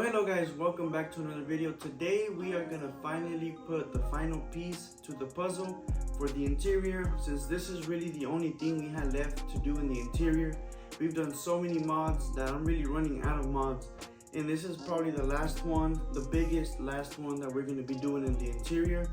Hello guys, welcome back to another video. Today we are gonna finally put the final piece to the puzzle for the interior. Since this is really the only thing we had left to do in the interior, we've done so many mods that I'm really running out of mods, and this is probably the last one, the biggest last one that we're gonna be doing in the interior.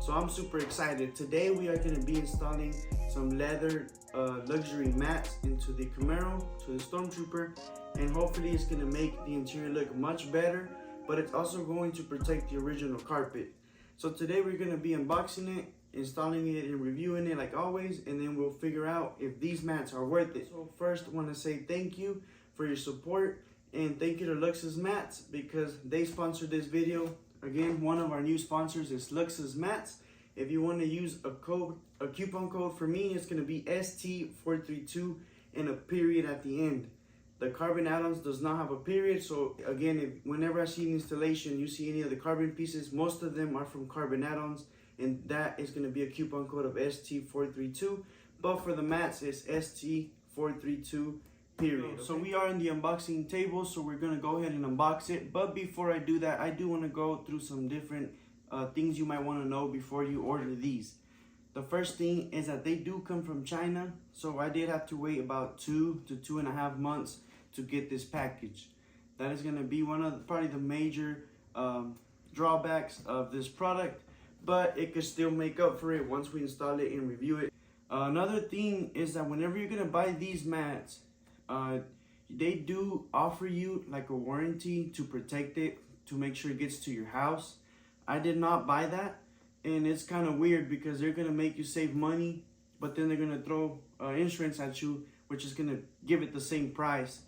So I'm super excited. Today we are gonna be installing some leather luxury mats into the Camaro, to the Stormtrooper, and hopefully it's gonna make the interior look much better, but it's also going to protect the original carpet. So today we're gonna be unboxing it, installing it, and reviewing it like always, and then we'll figure out if these mats are worth it. So first I wanna say thank you for your support, and thank you to Luxus Mats because they sponsored this video. Again, one of our new sponsors is Luxus Mats. If you want to use a coupon code for me, it's going to be ST432 and a period at the end. The carbon add-ons does not have a period, so again, whenever I see an installation, you see any of the carbon pieces, most of them are from carbon add-ons, and that is going to be a coupon code of ST432. But for the mats, it's ST432 period. So we are in the unboxing table, so we're going to go ahead and unbox it. But before I do that, I do want to go through some different things you might want to know before you order these. The first thing is that they do come from China, so I did have to wait about 2 to 2.5 months to get this package. That is going to be one of probably the major drawbacks of this product, but it could still make up for it once we install it and review it. Another thing is that whenever you're going to buy these mats, they do offer you like a warranty to protect it, to make sure it gets to your house. I did not buy that, and it's kind of weird because they're gonna make you save money, but then they're gonna throw insurance at you, which is gonna give it the same price.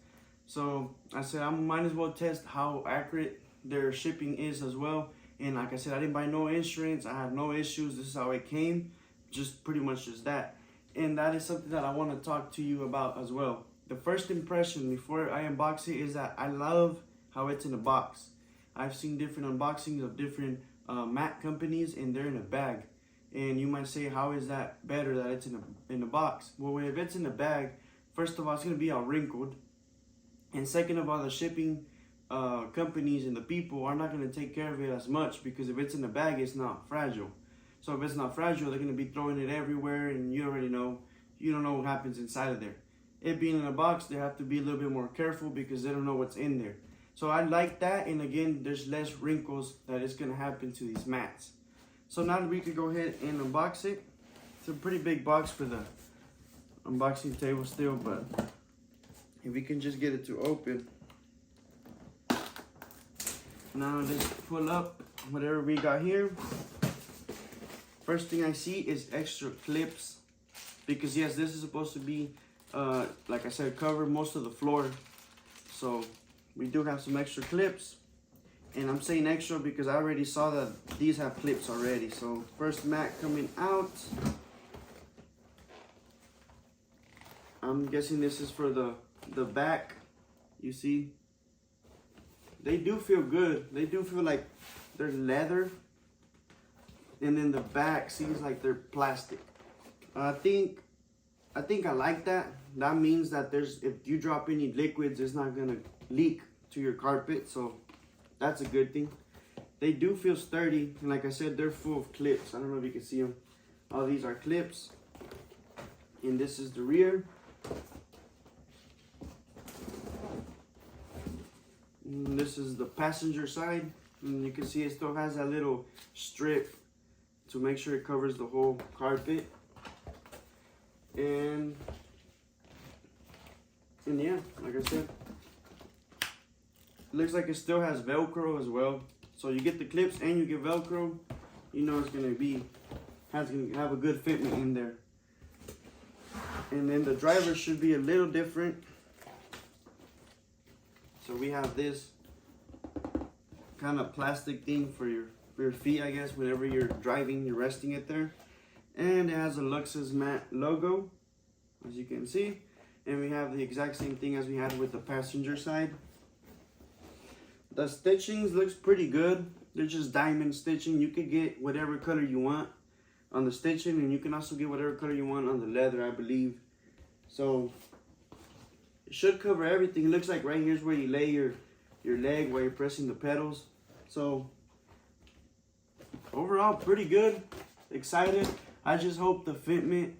So I said I might as well test how accurate their shipping is as well. And like I said, I didn't buy no insurance, I had no issues, this is how it came, just pretty much just that. And that is something that I want to talk to you about as well. The first impression before I unbox it is that I love how it's in a box. I've seen different unboxings of different mat companies, and they're in a bag. And you might say, how is that better that it's in a box? Well, if it's in a bag, first of all, it's going to be all wrinkled. And second of all, the shipping companies and the people are not going to take care of it as much, because if it's in a bag, it's not fragile. So if it's not fragile, they're going to be throwing it everywhere, and you already know, you don't know what happens inside of there. It being in a box, they have to be a little bit more careful because they don't know what's in there. So I like that, and again, there's less wrinkles that is going to happen to these mats. So now we can go ahead and unbox it. It's a pretty big box for the unboxing table still, but if we can just get it to open. Now let's pull up whatever we got here. First thing I see is extra clips, because yes, this is supposed to be, like I said, cover most of the floor. So we do have some extra clips, and I'm saying extra because I already saw that these have clips already. So first mat coming out. I'm guessing this is for the back. You see, they do feel good. They do feel like they're leather, and then the back seems like they're plastic. I think I like that. That means that if you drop any liquids, it's not gonna leak to your carpet, so that's a good thing. They do feel sturdy, and like I said, they're full of clips. I don't know if you can see them. All these are clips, and this is the rear. And this is the passenger side, and you can see it still has that little strip to make sure it covers the whole carpet. And yeah, like I said, it looks like it still has Velcro as well. So you get the clips and you get Velcro, you know it's gonna have a good fitment in there. And then the driver should be a little different. So we have this kind of plastic thing for your feet, I guess. Whenever you're driving, you're resting it there. And it has a Luxus Mat logo, as you can see. And we have the exact same thing as we had with the passenger side. The stitchings looks pretty good. They're just diamond stitching. You could get whatever color you want on the stitching, and you can also get whatever color you want on the leather, I believe. So it should cover everything. It looks like right here's where you lay your your leg while you're pressing the pedals. So overall, pretty good. Excited. I just hope the fitment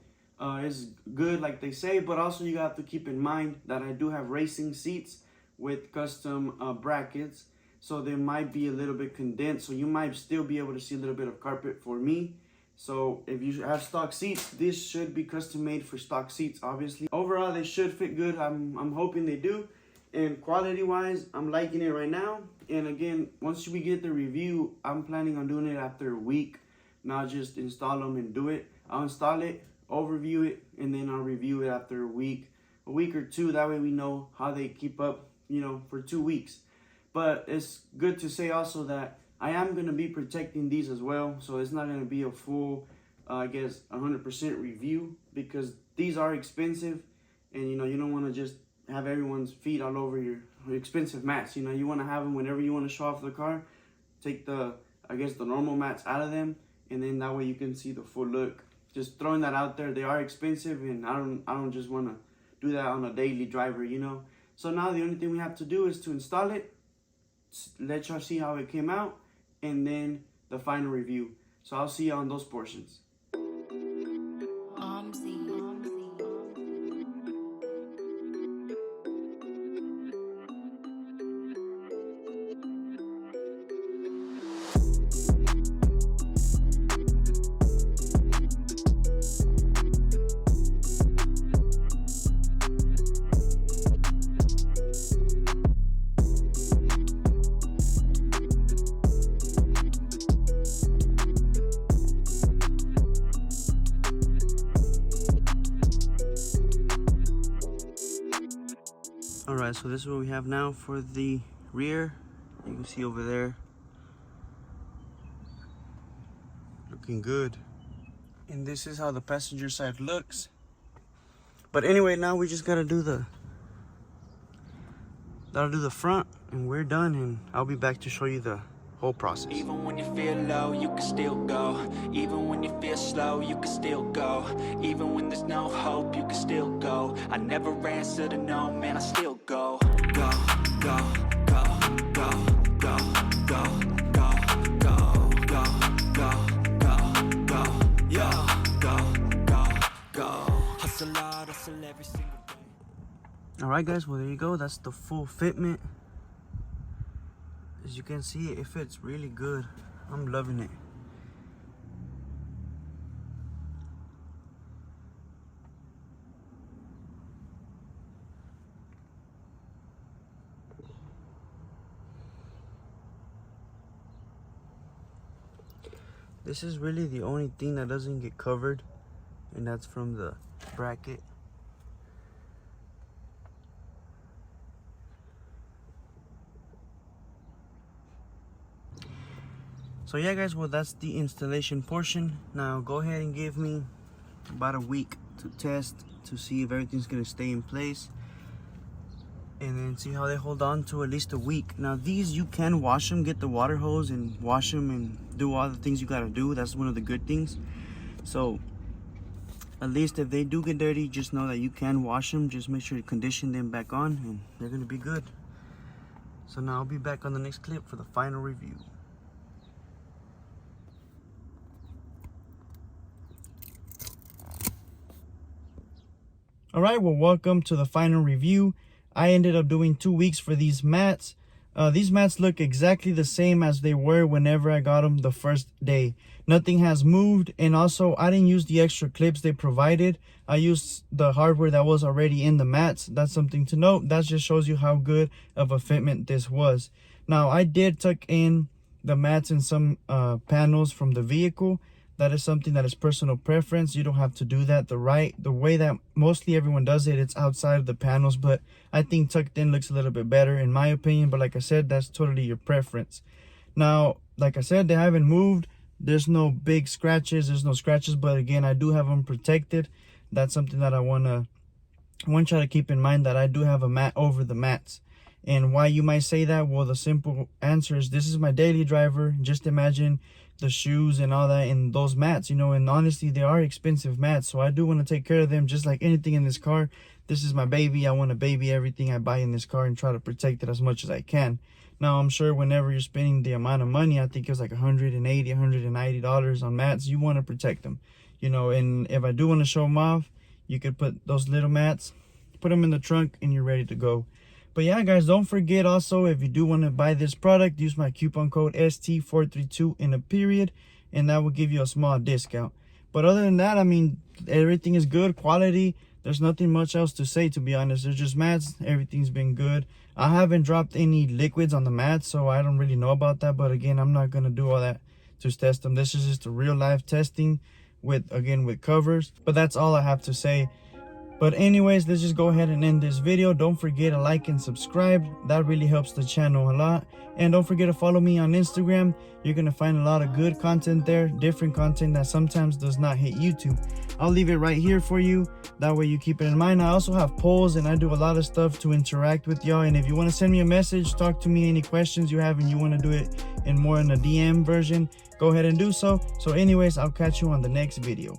is good like they say, but also you have to keep in mind that I do have racing seats with custom brackets, so they might be a little bit condensed, so you might still be able to see a little bit of carpet for me. So if you have stock seats, this should be custom made for stock seats, obviously. Overall, they should fit good. I'm hoping they do. And quality wise, I'm liking it right now. And again, once we get the review, I'm planning on doing it after a week, not just install them and do it. I'll install it, overview it, and then I'll review it after a week or two. That way we know how they keep up, you know, for 2 weeks. But it's good to say also that I am going to be protecting these as well. So it's not going to be a full, I guess, 100% review, because these are expensive. And, you know, you don't want to just have everyone's feet all over your expensive mats. You know, you want to have them whenever you want to show off the car. Take the, I guess, the normal mats out of them. And then that way you can see the full look. Just throwing that out there. They are expensive, and I don't just want to do that on a daily driver, you know. So now the only thing we have to do is to install it, let y'all see how it came out, and then the final review. So I'll see you on those portions. Alright, so this is what we have now for the rear. You can see over there. Looking good. And this is how the passenger side looks. But anyway, now we just gotta do the front, and we're done, and I'll be back to show you the whole process. Even when you feel low, you can still go. Even when you feel slow, you can still go. Even when there's no hope, you can still go. I never answer to no, man, I still go. Go, go, go, go, go, go, go, go, go, go, go, go, yo, go, go, go. Hustle hard, hustle every single day. Alright guys, well there you go. That's the full fitment. As you can see, it fits really good. I'm loving it. This is really the only thing that doesn't get covered, and that's from the bracket. So yeah guys, well that's the installation portion. Now go ahead and give me about a week to test to see if everything's gonna stay in place, and then see how they hold on to at least a week. Now these, you can wash them, get the water hose and wash them and do all the things you gotta do. That's one of the good things. So at least if they do get dirty, just know that you can wash them. Just make sure you condition them back on, and they're gonna be good. So now I'll be back on the next clip for the final review. Alright, well welcome to the final review. I ended up doing 2 weeks for these mats. These mats look exactly the same as they were whenever I got them the first day. Nothing has moved, and also I didn't use the extra clips they provided. I used the hardware that was already in the mats. That's something to note. That just shows you how good of a fitment this was. Now I did tuck in the mats in some panels from the vehicle. That is something that is personal preference. You don't have to do that the way that mostly everyone does it. It's outside of the panels, but I think tucked in looks a little bit better in my opinion. But like I said, that's totally your preference. Now, like I said, they haven't moved. There's no big scratches. There's no scratches, but again, I do have them protected. That's something that I want y'all to keep in mind, that I do have a mat over the mats. And why you might say that? Well, the simple answer is this is my daily driver. Just imagine the shoes and all that in those mats, you know. And honestly, they are expensive mats, so I do want to take care of them just like anything in this car. This is my baby. I want to baby everything I buy in this car and try to protect it as much as I can. Now, I'm sure whenever you're spending the amount of money, I think it was like $180, $190 on mats, you want to protect them, you know. And if I do want to show them off, you could put those little mats, put them in the trunk, and you're ready to go. But yeah, guys, don't forget also, if you do want to buy this product, use my coupon code ST432 in a period, and that will give you a small discount. But other than that, I mean, everything is good quality. There's nothing much else to say, to be honest. They're just mats. Everything's been good. I haven't dropped any liquids on the mats, so I don't really know about that. But again, I'm not going to do all that to test them. This is just a real life testing with covers. But that's all I have to say. But anyways, let's just go ahead and end this video. Don't forget to like and subscribe. That really helps the channel a lot. And don't forget to follow me on Instagram. You're going to find a lot of good content there, different content that sometimes does not hit YouTube. I'll leave it right here for you. That way you keep it in mind. I also have polls and I do a lot of stuff to interact with y'all. And if you want to send me a message, talk to me, any questions you have, and you want to do it in more in a DM version, go ahead and do so. So anyways, I'll catch you on the next video.